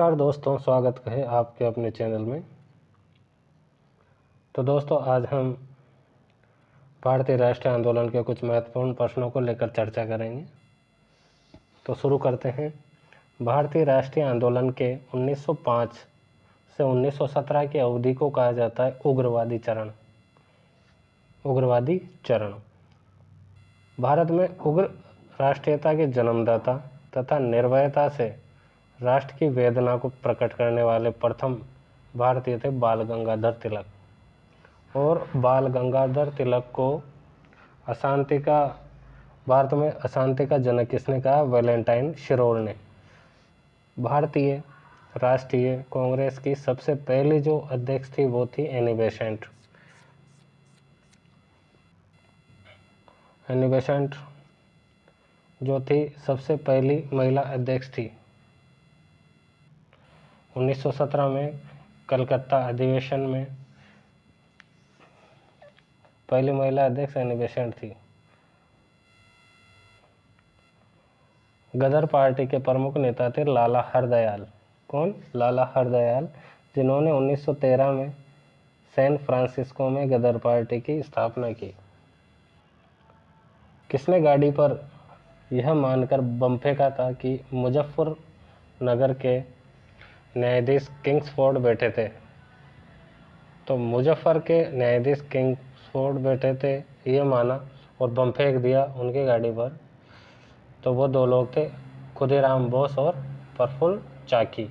नमस्कार दोस्तों, स्वागत है आपके अपने चैनल में। तो दोस्तों, आज हम भारतीय राष्ट्रीय आंदोलन के कुछ महत्वपूर्ण प्रश्नों को लेकर चर्चा करेंगे। तो शुरू करते हैं। भारतीय राष्ट्रीय आंदोलन के 1905 से 1917 की अवधि को कहा जाता है उग्रवादी चरण। उग्रवादी चरण भारत में उग्र राष्ट्रीयता के जन्मदाता तथा निर्भयता से राष्ट्र की वेदना को प्रकट करने वाले प्रथम भारतीय थे बाल गंगाधर तिलक। और बाल गंगाधर तिलक को भारत में अशांति का जनक किसने कहा? वैलेंटाइन शिरोल ने। भारतीय राष्ट्रीय कांग्रेस की सबसे पहली जो अध्यक्ष थी वो थी एनी बेसेंट। एनी बेसेंट जो थी सबसे पहली महिला अध्यक्ष थी। 1917 में कलकत्ता अधिवेशन में पहली महिला अध्यक्ष एनी बेसेंट थी। गदर पार्टी के प्रमुख नेता थे लाला हरदयाल। कौन? लाला हरदयाल, जिन्होंने 1913 में सैन फ्रांसिस्को में गदर पार्टी की स्थापना की। किसने गाड़ी पर यह मानकर बम फेंका था कि मुजफ्फरनगर के न्यायाधीश किंग्सफोर्ड बैठे थे? तो मुजफ्फर के न्यायाधीश किंग्सफोर्ड बैठे थे ये माना और बम फेंक दिया उनकी गाड़ी पर। तो वो दो लोग थे, खुदीराम बोस और प्रफुल्ल चाकी।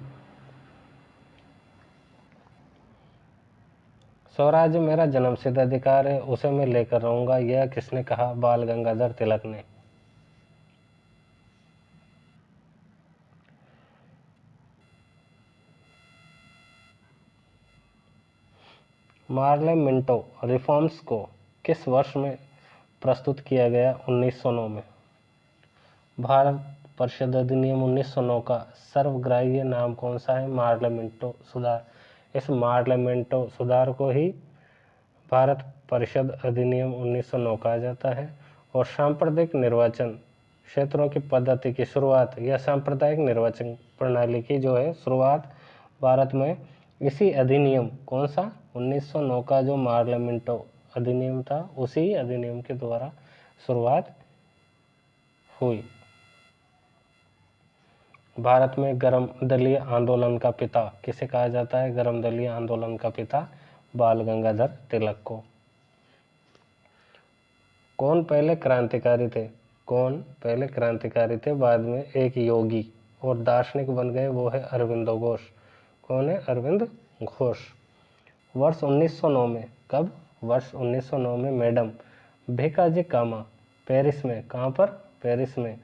स्वराज्य मेरा जन्मसिद्ध अधिकार है, उसे मैं लेकर रहूंगा, यह किसने कहा? बाल गंगाधर तिलक ने। मार्ले मिंटो रिफॉर्म्स को किस वर्ष में प्रस्तुत किया गया? 1909 में। भारत परिषद अधिनियम 1909 का सर्वग्राह्य नाम कौन सा है? मार्ले मिंटो सुधार। इस मार्ले मिंटो सुधार को ही भारत परिषद अधिनियम 1909 कहा जाता है। और सांप्रदायिक निर्वाचन क्षेत्रों की पद्धति की शुरुआत या सांप्रदायिक निर्वाचन प्रणाली की जो है शुरुआत भारत में इसी अधिनियम कौन सा 1909 का जो मार्ले मिंटो अधिनियम था उसी अधिनियम के द्वारा शुरुआत हुई। भारत में गर्म दलीय आंदोलन का पिता किसे कहा जाता है? गर्म दलीय आंदोलन का पिता बाल गंगाधर तिलक को। कौन पहले क्रांतिकारी थे? कौन पहले क्रांतिकारी थे बाद में एक योगी और दार्शनिक बन गए? वो है अरविंदो घोष। कौन है? अरविंद घोष। वर्ष 1909 में, कब? वर्ष 1909 में मैडम भिकाजी कामा पेरिस में, कहाँ पर? पेरिस में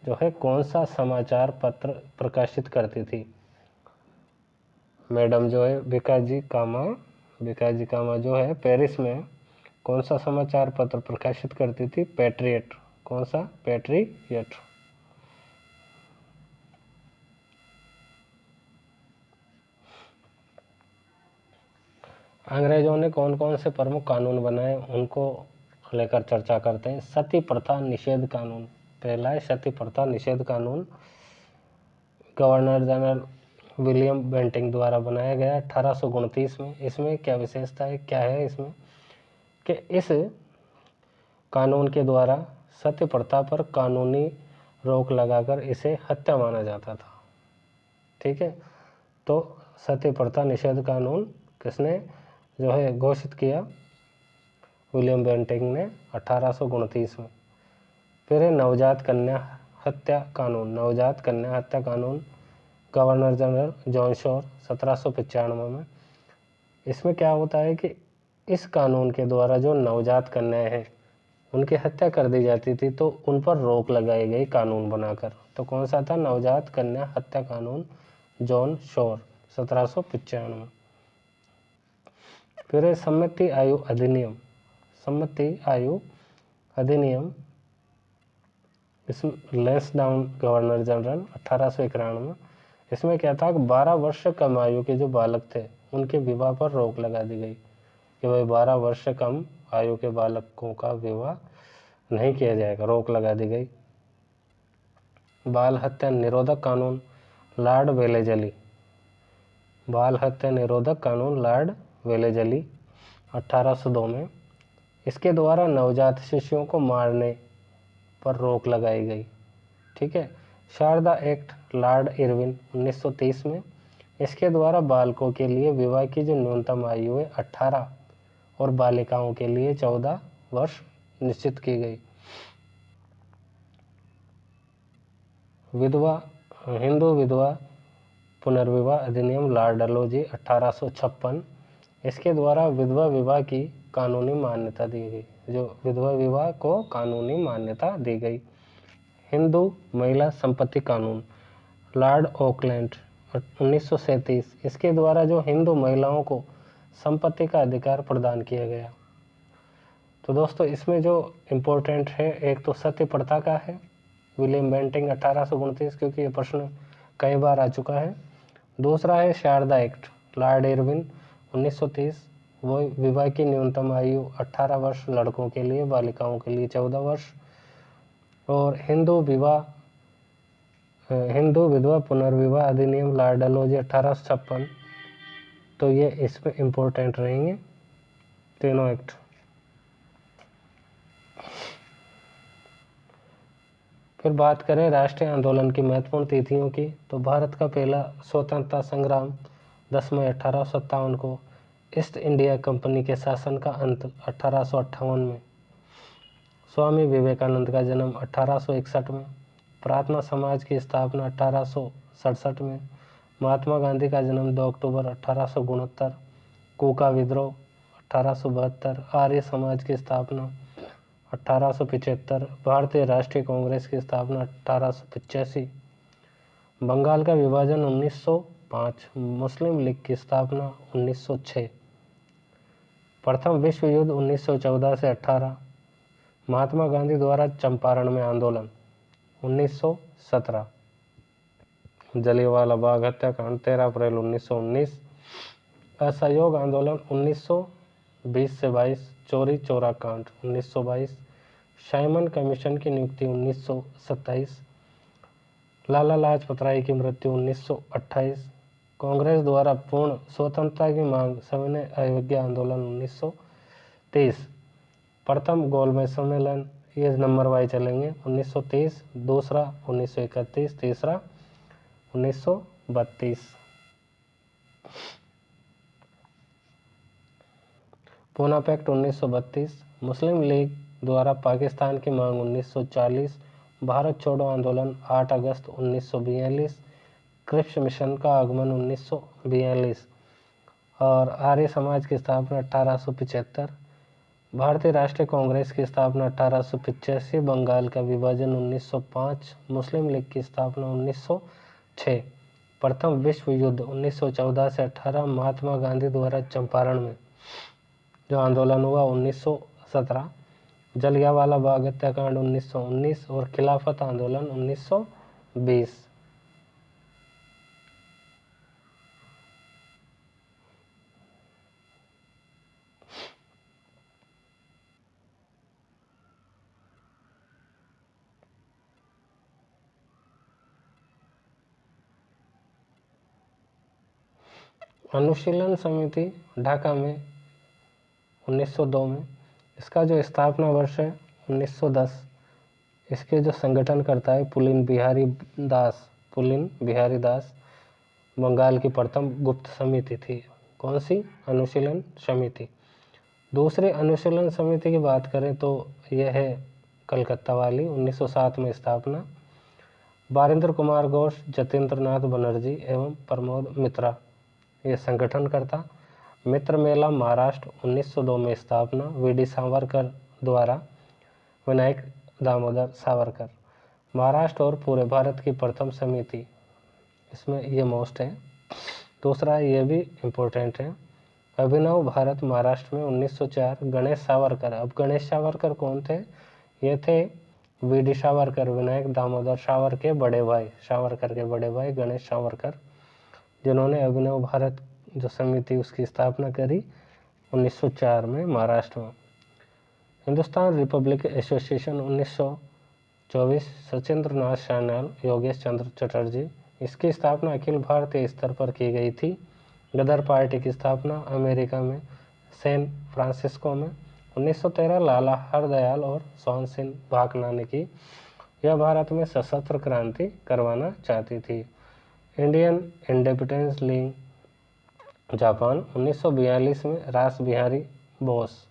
जो है कौन सा समाचार पत्र प्रकाशित करती थी? मैडम जो है भिकाजी कामा जो है पेरिस में कौन सा समाचार पत्र प्रकाशित करती थी? पैट्रियट। कौन सा? पैट्रियट। अंग्रेजों ने कौन कौन से प्रमुख कानून बनाए उनको लेकर चर्चा करते हैं। सती प्रथा निषेध कानून पहला है, सती प्रथा निषेध कानून गवर्नर जनरल विलियम बेंटिंग द्वारा बनाया गया 1829 में। इसमें क्या विशेषता है, क्या है इसमें कि इस कानून के द्वारा सती प्रथा पर कानूनी रोक लगाकर इसे हत्या माना जाता था। ठीक है, तो सती प्रथा निषेध कानून किसने जो है घोषित किया? विलियम बेंटिंग ने 1829 में। फिर है नवजात कन्या हत्या कानून। नवजात कन्या हत्या कानून गवर्नर जनरल जॉन शोर 1795 में। इसमें क्या होता है कि इस कानून के द्वारा जो नवजात कन्याएं हैं उनकी हत्या कर दी जाती थी तो उन पर रोक लगाई गई कानून बनाकर। तो कौन सा था? नवजात कन्या हत्या कानून, जॉन शोर 1795 में। फिर है सम्मति आयु अधिनियम। सम्मति आयु अधिनियम इसमें लैंसडाउन गवर्नर जनरल 1891 में। इसमें क्या था कि 12 वर्ष से कम आयु के जो बालक थे उनके विवाह पर रोक लगा दी गई कि भाई 12 वर्ष से कम आयु के बालकों का विवाह नहीं किया जाएगा, रोक लगा दी गई। बाल हत्या निरोधक कानून लॉर्ड वेलेजली बाल हत्या निरोधक कानून लॉर्ड वेलेजली 1802 में। इसके द्वारा नवजात शिशुओं को मारने पर रोक लगाई गई। ठीक है। शारदा एक्ट लॉर्ड इरविन 1930 में। इसके द्वारा बालकों के लिए विवाह की जो न्यूनतम आयु है 18 और बालिकाओं के लिए 14 वर्ष निश्चित की गई। हिंदू विधवा पुनर्विवाह अधिनियम लॉर्ड डलहौजी 1856। इसके द्वारा विधवा विवाह की कानूनी मान्यता दी गई। जो विधवा विवाह को कानूनी मान्यता दी गई। हिंदू महिला संपत्ति कानून लॉर्ड ऑकलैंड 1937। इसके द्वारा जो हिंदू महिलाओं को संपत्ति का अधिकार प्रदान किया गया। तो दोस्तों इसमें जो इम्पोर्टेंट है, एक तो सती प्रथा का है, विलियम बेंटिंग 1829, क्योंकि ये प्रश्न कई बार आ चुका है। दूसरा है शारदा एक्ट लॉर्ड इरविन 1930, वो विवाह की न्यूनतम आयु 18 वर्ष लड़कों के लिए, बालिकाओं के लिए 14 वर्ष। और हिंदू विधवा पुनर्विवाह अधिनियम लॉर्ड डलहौजी 1856। तो ये इसमें इम्पोर्टेंट रहेंगे तीनों एक्ट। फिर बात करें राष्ट्रीय आंदोलन की महत्वपूर्ण तिथियों की, तो भारत का पहला स्वतंत्रता संग्राम 10 मई 1857 को। ईस्ट इंडिया कंपनी के शासन का अंत 1858 में। स्वामी विवेकानंद का जन्म 1861 में। प्रार्थना समाज की स्थापना 1867 में। महात्मा गांधी का जन्म 2 अक्टूबर 1869। कूका विद्रोह 1872। आर्य समाज की स्थापना 1875। भारतीय राष्ट्रीय कांग्रेस की स्थापना 1885। बंगाल का विभाजन 1905। मुस्लिम लीग की स्थापना 1906। प्रथम विश्व युद्ध 1914 से 18। महात्मा गांधी द्वारा चंपारण में आंदोलन 1917। जलियांवाला बाग हत्याकांड 13 अप्रैल 1919। असहयोग आंदोलन 1920 से 22। चोरी चौरा कांड 1922। साइमन कमीशन की नियुक्ति 1927। लाला लाजपत राय की मृत्यु 1928। कांग्रेस द्वारा पूर्ण स्वतंत्रता की मांग सविनय अवज्ञा आंदोलन 1930। प्रथम गोलमेज सम्मेलन, ये नंबर वाइज चलेंगे, 1930। दूसरा 1931। तीसरा 1932। पूना पैक्ट 1932। मुस्लिम लीग द्वारा पाकिस्तान की मांग 1940। भारत छोड़ो आंदोलन 8 अगस्त 1942। क्रिप्स मिशन का आगमन 1942 और आर्य समाज की स्थापना 1875। भारतीय राष्ट्रीय कांग्रेस की स्थापना 1885। बंगाल का विभाजन 1905। मुस्लिम लीग की स्थापना 1906। प्रथम विश्व युद्ध 1914 से 18। महात्मा गांधी द्वारा चंपारण में जो आंदोलन हुआ 1917। जलियांवाला बाग हत्याकांड 1919 और खिलाफत आंदोलन 1920। अनुशीलन समिति ढाका में 1902 में। इसका जो स्थापना वर्ष है 1910। इसके जो संगठन करता है पुलिन बिहारी दास। बंगाल की प्रथम गुप्त समिति थी। कौन सी? अनुशीलन समिति। दूसरी अनुशीलन समिति की बात करें तो यह है कलकत्ता वाली, 1907 में स्थापना। बारिंद्र कुमार घोष, जतेंद्र नाथ बनर्जी एवं प्रमोद मित्रा ये संगठन करता। मित्र मेला महाराष्ट्र 1902 में स्थापना। वीडी सावरकर द्वारा, विनायक दामोदर सावरकर। महाराष्ट्र और पूरे भारत की प्रथम समिति, इसमें ये मोस्ट है। दूसरा ये भी इम्पोर्टेंट है, अभिनव भारत महाराष्ट्र में 1904। गणेश सावरकर। अब गणेश सावरकर कौन थे? ये थे वीडी सावरकर, विनायक दामोदर सावरकर के बड़े भाई, सावरकर के बड़े भाई गणेश सावरकर, जिन्होंने अभिनव भारत जो समिति उसकी स्थापना करी 1904 में महाराष्ट्र में। Hindustan Republic association 1924। सचिंद्र नाथ सान्याल, योगेश चंद्र चटर्जी। इसकी स्थापना अखिल भारतीय स्तर पर की गई थी गदर पार्टी की स्थापना अमेरिका में सैन फ्रांसिस्को में। 1913 लाला हरदयाल और सोहन सिंह भाकना ने की। यह भारत में सशस्त्र क्रांति करवाना चाहती थी। इंडियन इंडिपेंडेंस लीग जापान 1942 में रास बिहारी बोस